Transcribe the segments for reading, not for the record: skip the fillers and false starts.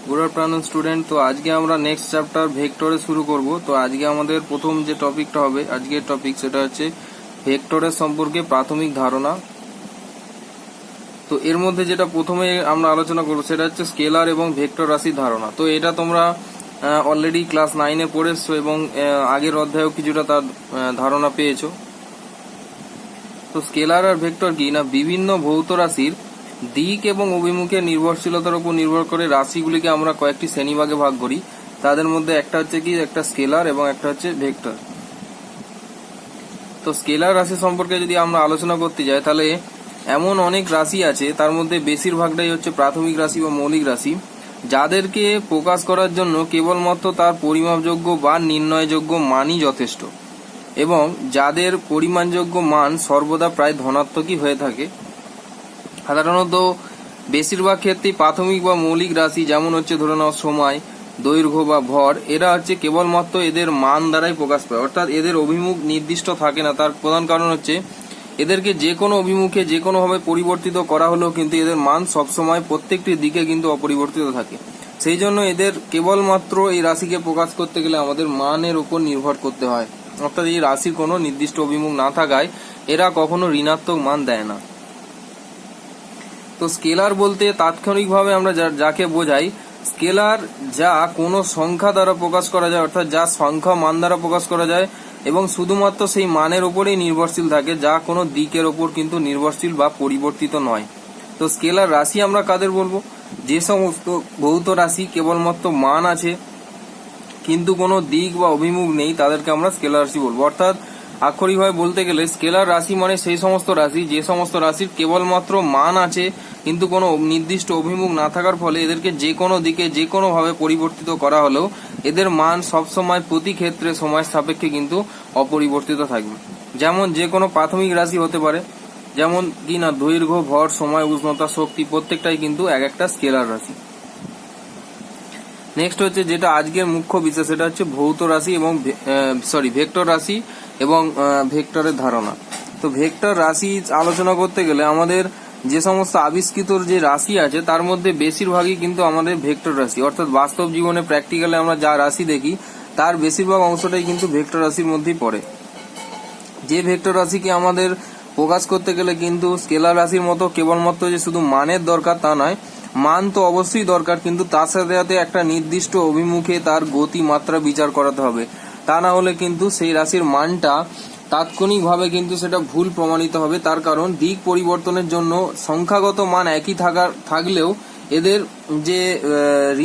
Good afternoon student. तो आज के আমরা নেক্সট চ্যাপ্টার ভেক্টরে শুরু করব। তো আজকে আমাদের প্রথম যে টপিকটা হবে আজকের টপিক সেটা হচ্ছে ভেক্টরের সম্পর্কে প্রাথমিক ধারণা। তো এর মধ্যে যেটা প্রথমে আমরা আলোচনা করব সেটা হচ্ছে স্কেলার এবং ভেক্টর রাশির ধারণা। তো এটা তোমরা অলরেডি ক্লাস 9 এ পড়েছো এবং আগের অধ্যায়েও কিছুটা তার ধারণা পেয়েছো। তো স্কেলার আর ভেক্টর কি না, বিভিন্ন ভৌত রাশির দিক এবং অভিমুখের নির্ভরশীলতার উপর নির্ভর করে রাশিগুলিকে আমরা কয়েকটি শ্রেণীভাগে ভাগ করি। তাদের মধ্যে একটা হচ্ছে কি একটা স্কেলার এবং একটা হচ্ছে ভেক্টর। তো স্কেলার রাশি সম্পর্কে যদি আমরা আলোচনা করতে যাই তাহলে এমন অনেক রাশি আছে, তার মধ্যে বেশিরভাগটাই হচ্ছে প্রাথমিক রাশি বা মৌলিক রাশি, যাদেরকে প্রকাশ করার জন্য কেবলমাত্র তার পরিমাপযোগ্য বা নির্ণয়যোগ্য মানই যথেষ্ট এবং যাদের পরিমাণযোগ্য মান সর্বদা প্রায় ধনাত্মকই হয়ে থাকে। সাধারণত বেশিরভাগ ক্ষেত্রেই প্রাথমিক বা মৌলিক রাশি যেমন হচ্ছে ধরে নাও সময়, দৈর্ঘ্য বা ভর, এরা হচ্ছে কেবলমাত্র এদের মান দ্বারাই প্রকাশ পায়, অর্থাৎ এদের অভিমুখ নির্দিষ্ট থাকে না। তার প্রধান কারণ হচ্ছে এদেরকে যে কোনো অভিমুখে যে কোনোভাবে পরিবর্তিত করা হলেও কিন্তু এদের মান সবসময় প্রত্যেকটি দিকে কিন্তু অপরিবর্তিত থাকে। সেই জন্য এদের কেবলমাত্র এই রাশিকে প্রকাশ করতে গেলে আমাদের মানের উপর নির্ভর করতে হয়, অর্থাৎ এই রাশির কোনো নির্দিষ্ট অভিমুখ না থাকায় এরা কখনো ঋণাত্মক মান দেয় না। তো স্কেলার বলতে তাৎক্ষণিকভাবে আমরা যাকে বোঝাই, স্কেলার যা কোনো সংখ্যা দ্বারা প্রকাশ করা যায়, অর্থাৎ যা সংখ্যা মান দ্বারা প্রকাশ করা যায় এবং শুধুমাত্র সেই মানের উপরেই নির্ভরশীল থাকে, যা কোনো দিকের ওপর কিন্তু নির্ভরশীল বা পরিবর্তিত নয়। তো স্কেলার রাশি আমরা কাদের বলবো? যে সমস্ত ভৌত রাশি কেবলমাত্র মান আছে কিন্তু কোনো দিক বা অভিমুখ নেই, তাদেরকে আমরা স্কেলার রাশি বলবো। অর্থাৎ আক্ষরিকভাবে বলতে গেলে স্কেলার রাশি মানে সেই সমস্ত রাশি যে সমস্ত রাশির কেবলমাত্র মান আছে কিন্তু কোনো নির্দিষ্ট অভিমুখ না থাকার ফলে এদেরকে যে কোনো দিকে যে কোনোভাবে পরিবর্তিত করা হলেও এদের মান সবসময় প্রতি ক্ষেত্রে সময় সাপেক্ষে কিন্তু অপরিবর্তিত থাকবে। যেমন যে কোনো প্রাথমিক রাশি হতে পারে, যেমন কি না দৈর্ঘ্য, ভর, সময়, উষ্ণতা, শক্তি প্রত্যেকটাই কিন্তু এক একটা স্কেলার রাশি। নেক্সট হচ্ছে যেটা আজকের মুখ্য বিষয় সেটা হচ্ছে ভৌত রাশি এবং ভেক্টর রাশি এবং ভেক্টরের ধারণা। তো ভেক্টর রাশি আলোচনা করতে গেলে আমাদের যে সমস্ত আবিষ্কৃত যে রাশি আছে তার মধ্যে বেশিরভাগই কিন্তু আমাদের ভেক্টর রাশি, অর্থাৎ বাস্তব জীবনে প্র্যাকটিক্যালে আমরা যা রাশি দেখি তার বেশিরভাগ অংশটাই কিন্তু ভেক্টর রাশির মধ্যেই পড়ে। যে ভেক্টর রাশিকে আমাদের প্রকাশ করতে গেলে কিন্তু স্কেলার রাশির মতো কেবলমাত্র যে শুধু মানের দরকার তা নয়, মান তো অবশ্যই দরকার, কিন্তু তার সাথে সাথে একটা নির্দিষ্ট অভিমুখে তার গতি মাত্রা বিচার করাতে হবে। তা না হলে কিন্তু সেই রাশির মানটা তাৎক্ষণিকভাবে কিন্তু সেটা ভুল প্রমাণিত হবে। তার কারণ দিক পরিবর্তনের জন্য সংখ্যাগত মান একই থাকলেও এদের যে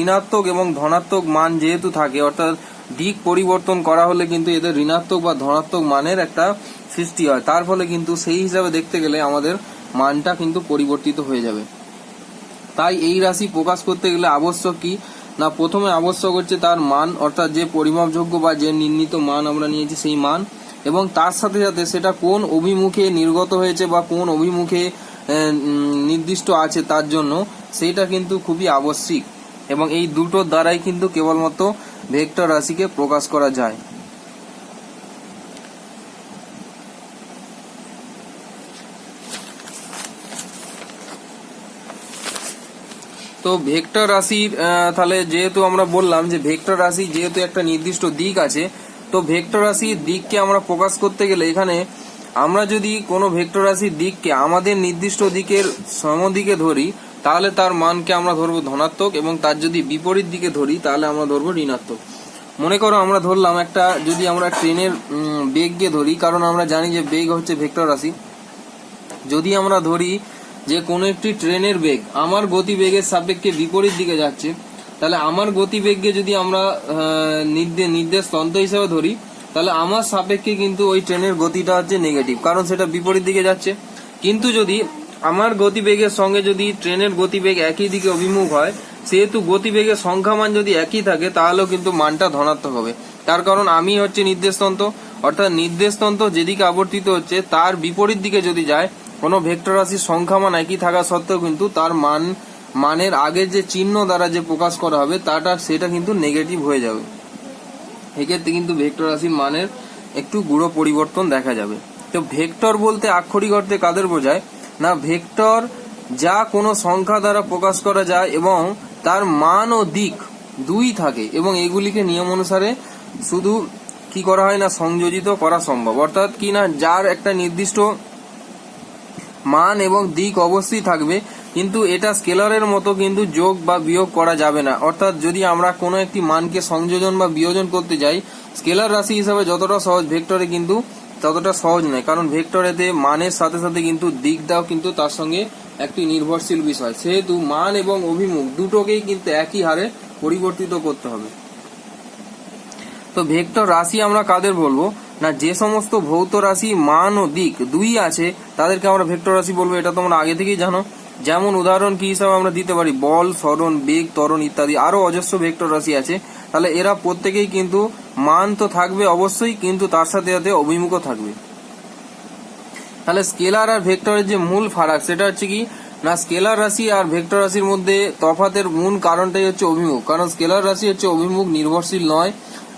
ঋণাত্মক এবং ধনাত্মক মান যেহেতু থাকে, অর্থাৎ দিক পরিবর্তন করা হলে কিন্তু এদের ঋণাত্মক বা ধনাত্মক মানের একটা সৃষ্টি হয়। তার ফলে কিন্তু সেই হিসাবে দেখতে গেলে আমাদের মানটা কিন্তু পরিবর্তিত হয়ে যাবে। তাই এই রাশি প্রকাশ করতে গেলে আবশ্যক কি না, প্রথমে আবশ্যক হচ্ছে তার মান, অর্থাৎ যে পরিমাপযোগ্য বা যে নির্ণীত মান আমরা নিয়েছি সেই মান, এবং তার সাথে সাথে সেটা কোন অভিমুখে নির্গত হয়েছে বা কোন অভিমুখে নির্দিষ্ট আছে তার জন্য সেইটা কিন্তু খুবই আবশ্যিক, এবং এই দুটোর দ্বারাই কিন্তু কেবলমাত্র ভেক্টর রাশিকে প্রকাশ করা যায়। তো ভেক্টর রাশির তাহলে যেহেতু আমরা বললাম যে ভেক্টর রাশি যেহেতু একটা নির্দিষ্ট দিক আছে, তো ভেক্টর রাশির দিককে আমরা প্রকাশ করতে গেলে এখানে আমরা যদি কোনো ভেক্টর রাশির দিককে আমাদের নির্দিষ্ট দিকের সমদিকে ধরি তাহলে তার মানকে আমরা ধরবো ধনাত্মক, এবং তার যদি বিপরীত দিকে ধরি তাহলে আমরা ধরবো ঋণাত্মক। মনে করো আমরা ধরলাম একটা, যদি আমরা ট্রেনের বেগকে ধরি, কারণ আমরা জানি যে বেগ হচ্ছে ভেক্টর রাশি। যদি আমরা ধরি যে কোনো একটি ট্রেনের বেগ আমার গতিবেগের সাপেক্ষে বিপরীত দিকে যাচ্ছে, তাহলে আমার গতিবেগকে যদি আমরা নির্দেশ তন্ত্র হিসেবে ধরি তাহলে আমার সাপেক্ষে কিন্তু ওই ট্রেনের গতিটা হচ্ছে নেগেটিভ, কারণ সেটা বিপরীত দিকে যাচ্ছে। কিন্তু যদি আমার গতিবেগের সঙ্গে যদি ট্রেনের গতিবেগ একই দিকে অভিমুখ হয়, সেহেতু গতিবেগের সংখ্যামান যদি একই থাকে তাহলেও কিন্তু মানটা ধনাত্মক হবে। তার কারণ আমি হচ্ছে নির্দেশতন্ত্র, অর্থাৎ নির্দেশতন্ত্র যেদিকে আবর্তিত হচ্ছে তার বিপরীত দিকে যদি যায়, কোনো ভেক্টর রাশির সংখ্যামান একই থাকা সত্ত্বেও কিন্তু তার মানের আগের যে চিহ্ন দ্বারা যে প্রকাশ করা হবে সেটা কিন্তু নেগেটিভ হয়ে যাবে। এক্ষেত্রে কিন্তু ভেক্টর রাশির মানের একটু গুঁড়ো পরিবর্তন দেখা যাবে। তো ভেক্টর বলতে আক্ষরিক অর্থে কাদের বোঝায় না, ভেক্টর যা কোনো সংখ্যা দ্বারা প্রকাশ করা যায় এবং তার মান ও দিক দুই থাকে এবং এগুলিকে নিয়ম অনুসারে শুধু কি করা হয় না সংযোজিত করা সম্ভব, অর্থাৎ কি না যার একটা নির্দিষ্ট মান এবং দিক অবশ্যই থাকবে, কিন্তু এটা স্কেলারের মতো কিন্তু যোগ বা বিয়োগ করা যাবে না। অর্থাৎ যদি আমরা কোনো একটি মানকে সংযোজন বা বিয়োজন করতে যাই, স্কেলার রাশি হিসাবে যতটা সহজ ভেক্টরে কিন্তু ততটা সহজ নয়, কারণ ভেক্টরেতে মানের সাথে সাথে কিন্তু দিকটাও কিন্তু তার সঙ্গে একটি নির্ভরশীল বিষয়, সেহেতু মান এবং অভিমুখ দুটোকেই কিন্তু একই হারে পরিবর্তিত করতে হবে। তো ভেক্টর রাশি আমরা কাদের বলবো না, যে সমস্ত ভৌত রাশি মান ও দিক দুই আছে তাদেরকে আমরা ভেক্টর রাশি বলবো। এটা তোমরা আগে থেকেই জানো। যেমন উদাহরণ কি হিসাবে আমরা দিতে পারি বল, সরণ, বেগ, ত্বরণ ইত্যাদি, আরো অজস্র ভেক্টর রাশি আছে। তাহলে এরা প্রত্যেকেই কিন্তু মান তো থাকবে অবশ্যই, কিন্তু তার সাথে সাথে অভিমুখও থাকবে। তাহলে স্কেলার আর ভেক্টরের যে মূল ফারাক সেটা হচ্ছে কি না, স্কেলার রাশি আর ভেক্টর রাশির মধ্যে তফাতের মূল কারণটাই হচ্ছে অভিমুখ। কারণ স্কেলার রাশি হচ্ছে অভিমুখ নির্ভরশীল নয়,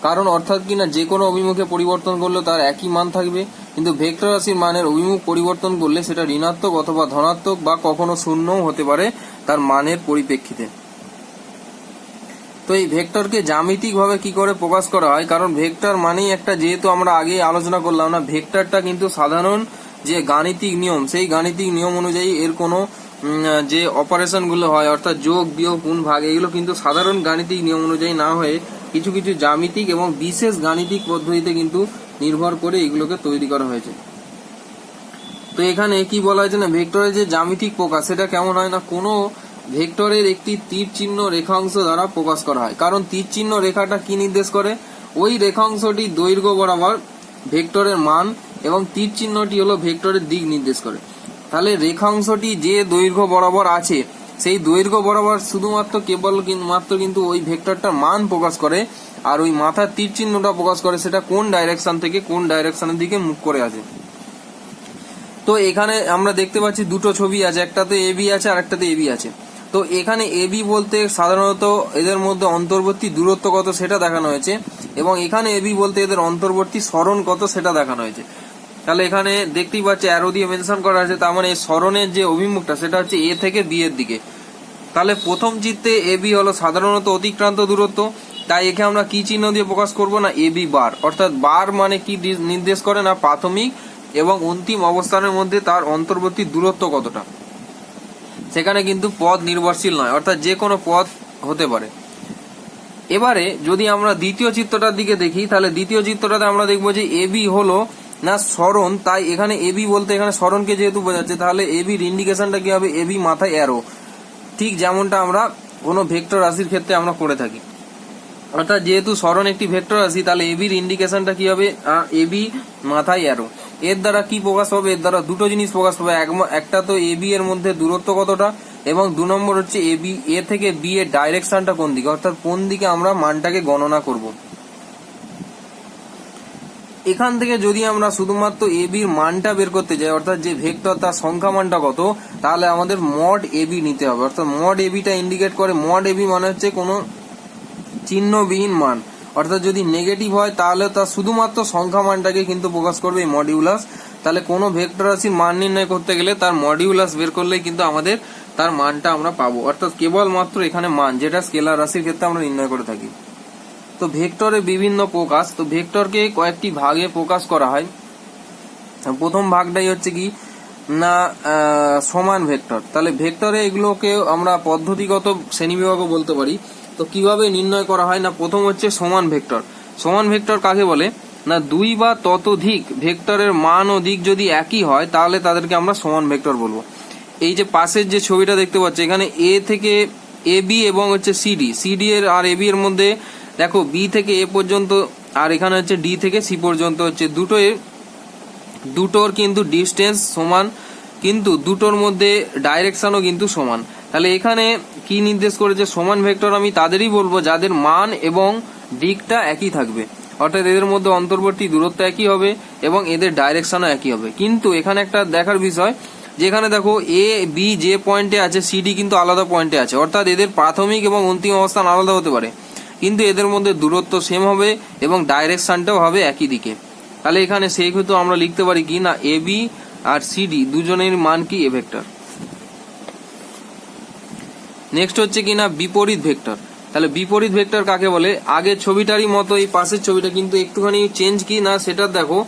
কারণ অর্থাৎ কি না যে কোনো অভিমুখে পরিবর্তন করলে তার একই মান থাকবে, কিন্তু ভেক্টর রাশির মানের অভিমুখ পরিবর্তন করলে সেটা ঋণাত্মক অথবা ধনাত্মক বা কখনো শূন্যও হতে পারে তার মানের পরিপ্রেক্ষিতে। তো এই ভেক্টরকে জ্যামিতিক ভাবে কি করে প্রকাশ করা হয়, কারণ ভেক্টর মানেই একটা, যেহেতু আমরা আগে আলোচনা করলাম না, ভেক্টরটা কিন্তু সাধারণ যে গাণিতিক নিয়ম, সেই গাণিতিক নিয়ম অনুযায়ী এর কোনো যে অপারেশন গুলো হয় অর্থাৎ যোগ, বিয়োগ, গুণ, ভাগ, এগুলো কিন্তু সাধারণ গাণিতিক নিয়ম অনুযায়ী না হয়ে কিছু কিছু জ্যামিতিক এবং বিশেষ গাণিতিক পদ্ধতিতে কিন্তু নির্ভর করে এগুলোকে তৈরি করা হয়েছে। তো এখানে কি বলা হয়েছে না, ভেক্টরের যে জ্যামিতিক প্রকাশ সেটা কেমন হয় না, কোনো ভেক্টরের একটি তীর চিহ্ন রেখাংশ দ্বারা প্রকাশ করা হয়। কারণ তীর চিহ্ন রেখাটা কি নির্দেশ করে, ওই রেখাংশটি দৈর্ঘ্য বরাবর ভেক্টরের মান এবং তীর চিহ্নটি হলো ভেক্টরের দিক নির্দেশ করে। তাহলে রেখাংশটি যে দৈর্ঘ্য বরাবর আছে সেই দৈর্ঘ্য বরাবর শুধুমাত্র মাত্র কিন্তু ওই ভেক্টরটার মান প্রকাশ করে, আর ওই মাথার তীর চিহ্নটা প্রকাশ করে সেটা কোন ডাইরেকশন থেকে কোন ডাইরেকশনের দিকে মুখ করে আছে। তো এখানে আমরা দেখতে পাচ্ছি দুটো ছবি আছে, একটাতে এবি আছে আর একটাতে এবি আছে। তো এখানে এবি বলতে সাধারণত এদের মধ্যে অন্তর্বর্তী দূরত্ব কত সেটা দেখানো হয়েছে, এবং এখানে এবি বলতে এদের অন্তর্বর্তী সরণ কত সেটা দেখানো হয়েছে। তাহলে এখানে দেখতেই পাচ্ছি অ্যারো দিয়ে মেনশন করা আছে, তার মানে এই সরণের যে অভিমুখটা সেটা হচ্ছে এ থেকে বি এর দিকে। তাহলে প্রথম চিত্রে এবি হলো সাধারণত অতিক্রান্ত দূরত্ব, তাই একে আমরা কি চিহ্ন দিয়ে প্রকাশ করব না, এবি বার। অর্থাৎ বার মানে কি নির্দেশ করে না, প্রাথমিক এবং অন্তিম অবস্থানের মধ্যে তার অন্তর্বর্তী দূরত্ব কতটা। সেখানে কিন্তু পদ নির্ভরশীল নয়, অর্থাৎ যে কোনো পদ হতে পারে। এবারে যদি আমরা দ্বিতীয় চিত্রটার দিকে দেখি, তাহলে দ্বিতীয় চিত্রটাতে আমরা দেখবো যে এবি হলো না সরণ, তাই এখানে এবি বলতে এখানে সরণকে যেহেতু বোঝাচ্ছে, তাহলে এবির ইন্ডিকেশনটা কি হবে, এবি মাথায় অ্যারো, ঠিক যেমনটা আমরা কোনো ভেক্টর রাশির ক্ষেত্রে আমরা করে থাকি। অর্থাৎ যেহেতু সরণ একটি ভেক্টর রাশি, তাহলে এবির ইন্ডিকেশনটা কি হবে, এবি মাথায় অ্যারো। এর দ্বারা কি প্রকাশ হবে, এর দ্বারা দুটো জিনিস প্রকাশ পাবে, একটা তো এবি এর মধ্যে দূরত্ব কতটা, এবং 2 নম্বর হচ্ছে এবি এ থেকে বি এর ডাইরেকশনটা কোন দিকে, অর্থাৎ কোন দিকে আমরা মানটাকে গণনা করব। এখান থেকে যদি আমরা শুধুমাত্র এবির মানটা বের করতে যাই, অর্থাৎ যে ভেক্টর তার সংখ্যা মানটা কত, তাহলে আমাদের মড এবি নিতে হবে। অর্থাৎ মড এবিটা ইন্ডিকেট করে, মড এবি মানে হচ্ছে কোনো চিহ্নবিহীন মান, অর্থাৎ যদি নেগেটিভ হয় তাহলে তার শুধুমাত্র সংখ্যা মানটাকে কিন্তু প্রকাশ করবে এই মডিউলাস। তাহলে কোনো ভেক্টর রাশির মান নির্ণয় করতে গেলে তার মডিউলাস বের করলেই কিন্তু আমাদের তার মানটা আমরা পাবো, অর্থাৎ কেবলমাত্র এখানে মান, যেটা স্কেলার রাশির ক্ষেত্রে আমরা নির্ণয় করে থাকি। তো ভেক্টরের বিভিন্ন প্রকাশ, তো ভেক্টরকে কয়েকটি ভাগে প্রকাশ করা হয়। প্রথম ভাগটাই হচ্ছে কি না সমান ভেক্টর। তাহলে ভেক্টরে এগুলোকে আমরা পদ্ধতিগত শ্রেণীবিভাগও বলতে পারি। তো কিভাবে নির্ণয় করা হয় না, প্রথম হচ্ছে সমান ভেক্টর। সমান ভেক্টর কাকে বলে না, দুই বা ততোধিক ভেক্টরের মান ও দিক যদি একই হয় তাহলে তাদেরকে আমরা সমান ভেক্টর বলবো। এই যে পাশের যে ছবিটা দেখতে পাচ্ছি, এখানে এ থেকে এ বি এবং হচ্ছে সিডি এর আর এবি এর মধ্যে দেখো বি থেকে এ পর্যন্ত, আর এখানে হচ্ছে ডি থেকে সি পর্যন্ত হচ্ছে দুটোর কিন্তু ডিস্টেন্স সমান, কিন্তু দুটোর মধ্যে ডাইরেকশনও কিন্তু সমান। তাহলে এখানে কি নির্দেশ করেছে, সমান ভেক্টর আমি তাদেরই বলবো যাদের মান এবং দিকটা একই থাকবে, অর্থাৎ এদের মধ্যে অন্তর্বর্তী দূরত্ব একই হবে এবং এদের ডাইরেকশনও একই হবে। কিন্তু এখানে একটা দেখার বিষয়, যেখানে দেখো এ বি যে পয়েন্টে আছে, সিডি কিন্তু আলাদা পয়েন্টে আছে, অর্থাৎ এদের প্রাথমিক এবং অন্তিম অবস্থান আলাদা হতে পারে, কিন্তু এদের মধ্যে দূরত্ব সেম হবে এবং ডাইরেকশনটাও হবে একই দিকে। তাহলে এখানে সেহেতু আমরা লিখতে পারি কি না, এ বি আর সিডি দুজনের মান কি এ ভেক্টর। নেক্সট হচ্ছে কিনা বিপরীত ভেক্টর। তাহলে বিপরীত ভেক্টর কাকে বলে? আগের ছবিটারই মতো এই পাশের ছবিটা, কিন্তু একটুখানি চেঞ্জ কি না সেটা দেখো,